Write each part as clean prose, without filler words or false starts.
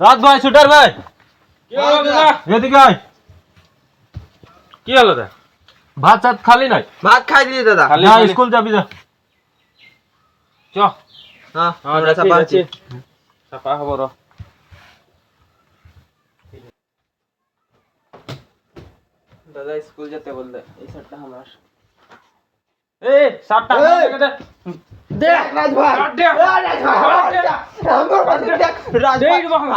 রাত ভাই শুটার ভাই কি হলো দাদা? এদিকে আয়। কি হলো দাদা? ভাত চাত খালি নাই? ভাত খাই দিলি দাদা। খালি যা খালি। স্কুল যাবি যা। চ হ্যাঁ যাচ্ছি, চাপা যাচ্ছি। আছি। চাপা হব র। দাদা স্কুল যেতে বললে এই শার্টটা আমার। এই সাতটা এই! আমাকে দে। দেখ রাজ ভাই শার্ট দে।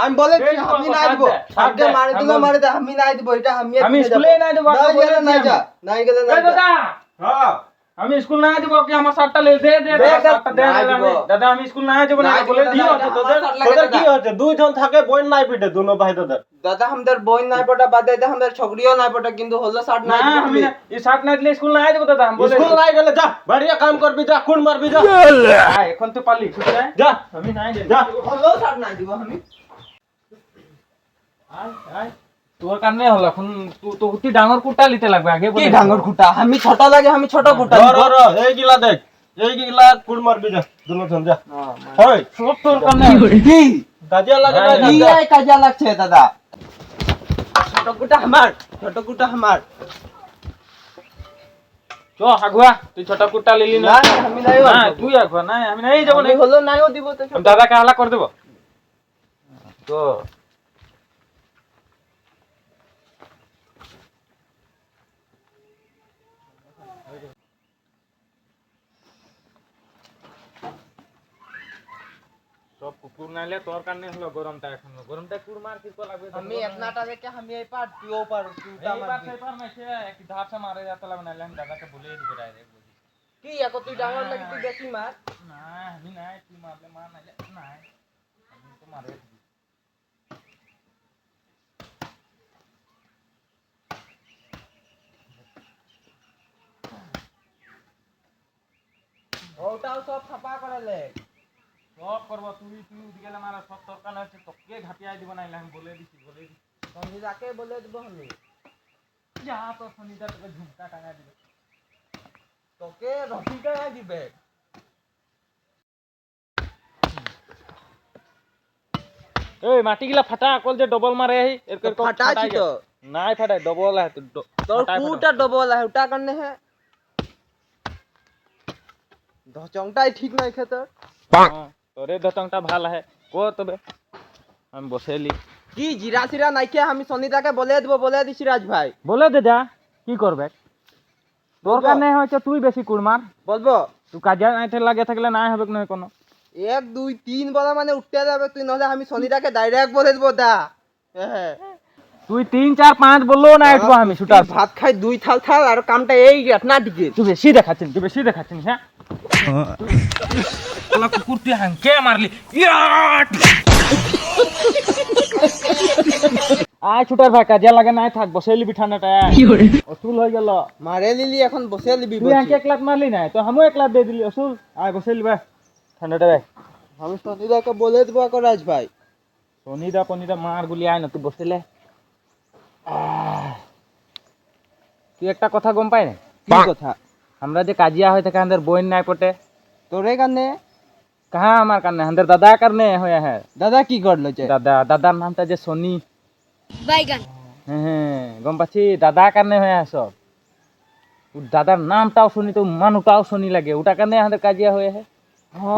আমি বলেছি দেখ আমি বাবা, নাই দিব শার্ট দে, শার্টে মারি দিলে আমি মারি দে আমি নাই দিব এটা আমি আমি স্কুলে নাই দিব, নাই বলে গেলে নাই দিছি যা আমি। নাই গেলে এই নাই যা দাদা হ্যাঁ আমি স্কুল না দিব কি আমার শার্টটা লে দে দে দে, দে। শার্টটা দে না দিলাম দিব। আমি। দাদা আমি স্কুল না যাব না না দিব, বলে দাদা, দিও এটা তোদের আমার শার্ট লাগে তোদের কি দাদা। হচ্ছে দুইজন থাকে বোন নাই পিটে দুনো ভাই তোদের দাদা আমাদের বই নাই পড়া বাদ দে আমাদের ছকরিও নাই পড়া কিন্তু হলো শার্ট না নাই দিব আমি না এই শার্ট না দিলে স্কুল না যাব দাদা আমি বলে স্কুল নাই গেলে যা বাড়িয়া কাম করবি যা খুন মারবি যা আয়, এখন তো পারলি ছুটে আয়। যা আমি নাই দে যা হলো শার্ট নাই দিব আমি আয় আয় তোর কারণে হলো এখন তো অতি ডাঙর কুটা লিতে লাগবে আগে কি ডাঙর খুঁটা আমি ছোট লাগে আমি ছোট খুঁটা ধর ধর এইগুলা দেখ এইগুলা খুন মারবি যা দুনো জন যা ওই সব তোর কারণে কি কাজিয়া লাগে না কি এই কাজে লাগছে দাদা ছোট খুঁটা আমার চ আগুয়া তুই ছোট কুটা লিলি না না আমি নাই না তুই আগুয়া না আমি নাই যাব না আমি হলো নাইও দিব তো আমি দাদাকে হালা করে দেব তো সব কুকুর নাইলে তোর কারণে হলো গরমটা এখন গরমটা কুকুর মার কি তো লাগবে আমি একনাটা রেখে আমি এই পার তুইও পার তুইটা এই আমার পার সেই পার না সে এক ধার সে মারে যেতে লাগবে নাইলে আমি দাদাকে বলেই দিব ডাইরেক্ট বলি কি এখন তুই ডাঙর লাগি তুই বেশি মার না আমি নাই তুই মারলে মার নাইলে নাই আমি তো মারে দিবি ওটাও সব ছাপা করালে সব করবো তুই তুই উঠে গেলে মারা সব তোর কারণে হচ্ছে তোকে ঘাটিয়ে দিব নাইলে আমি বলে দিছি সঞ্জিতাকে বলে দেবো আমি যা তো শনিবার তোকে ঝুমকা টাঙা দিবে তোকে রসিটা দিবে এই মাটি গিলা ফাটা কল যে ডবল মারে এই এরকম ফাটাছি তো নাই ফাটাই ডবল আছে তোর কুটা ডবল আছে ওটা কারণে হে ধচংটাই ঠিক নাই খেতে তোরে দতংটা ভাল আহে কো তবে আমি বসেলি কি জিরা সিরা নাইকে আমি সনিতাকে বলে দিছি রাজ ভাই বলে দে যা কি করবে তোর বলবো? কারণে হয়তো তুই বেশি কুড়মার বলবো তুই কাজে নাইতে লাগে থাকলে নাই হবে না কোনো 1 2 3 বলা মানে উঠতে যাবে তুই নহলে আমি সনিতাকে ডাইরেক্ট বলে দেবো দা হ্যাঁ তুই 3 4 5 বললো না উঠবো আমি শুটার ভাত খাই 2 থাল থাল আর কামটা এই না দিকে তুই বেশি দেখাচ্ছিস হ্যাঁ তোলা কুকুর তুই হাঙ্কে মারলি আয় ছুটার ভাই কাজে লাগে নাই থাক বসে লিবি ঠান্ডাটা অসুল হয়ে গেল মারে লিলি এখন বসে লিবি তুই হাঙ্কে এক লাখ মারলি নাই তো আমিও এক লাখ দিয়ে দিলি অসুল আয় বসে লিবা ঠান্ডাটা ভাই আমি সনিতাকে বলে দেবো আকৌ রাজ ভাই পনিদা মার গুলি আয় না তুই বসলে তুই একটা কথা গম পাই না কি কথা আমরা যে কাজিয়া হয়ে থাকে আমাদের বইন নাই পটে তোরে কানে কাহা আমার কারণে আমাদের দাদা কারণে হয়ে হ্যাঁ দাদা কি করলো যে দাদার নামটা যে সনি বাইগান হ্যাঁ গম পাচ্ছি দাদা কারণে হয়ে আস দাদার নামটাও শুনি তো মানুটাও শুনি লাগে ওটা কারণে আমাদের কাজিয়া হয়ে হ্যাঁ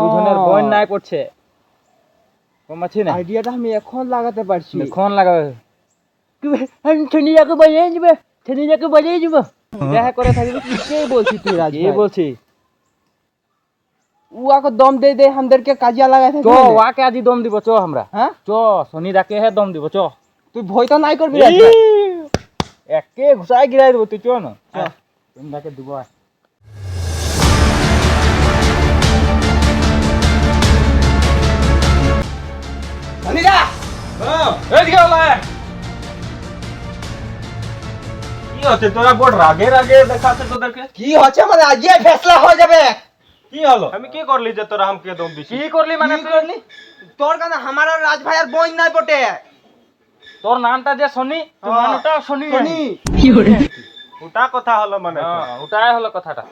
দুজনের বইন নাই পড়ছে গম পাচ্ছি না আইডিয়াটা আমি এখন লাগাতে পারছি এখন লাগাবে শনিটাকে বাজিয়ে যাবে শনিটাকে বাজিয়ে যাবো দেখা করে থাকবি কে বলছি তুই রাজ কে বলছি ও আকৌ দম দে দে আমাদেরকে কাজিয়া লাগাই চ থাকবি ওয়াকে আজি দম দিব চ আমরা হ্যাঁ চ শনি ডাকে হে দম দিব চ তুই ভয় তো নাই করবি রাজ ভাই একে ঘুষাই গিরাই দেবো তুই চ না তুমি ডাকে দিব সনিতা এদিকে ওলায় কি হচ্ছে তোরা বড় রাগে রাগে দেখাচ্ছে তোদেরকে কি হচ্ছে মানে আজকে ফেসলা হয়ে যাবে কি হলো আমি কি করলি যে তোরা আমাকে দম দিছিস কি করলি মানে কি করলি তোর কারণে আমার আর রাজ ভাই আর বই নাই পটে তোর নামটা যে শনি তোর হ্যাঁ। নামটাও শনি শনি ওটা কথা হলো মানে ওটাই হলো কথাটা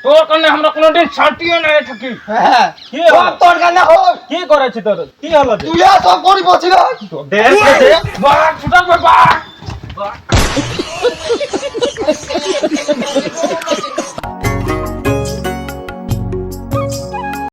তোর কারণে আমরা কোনোদিন ছাটিয়ে নাই থাকি। হ্যাঁ কি হলো? সব তোর কানে হোক কি করেছি তোর? কি হলো যে? তুই আর সব করি বলছিল দেখ, দেখ। বাঘ ছুটাবে বাঘ।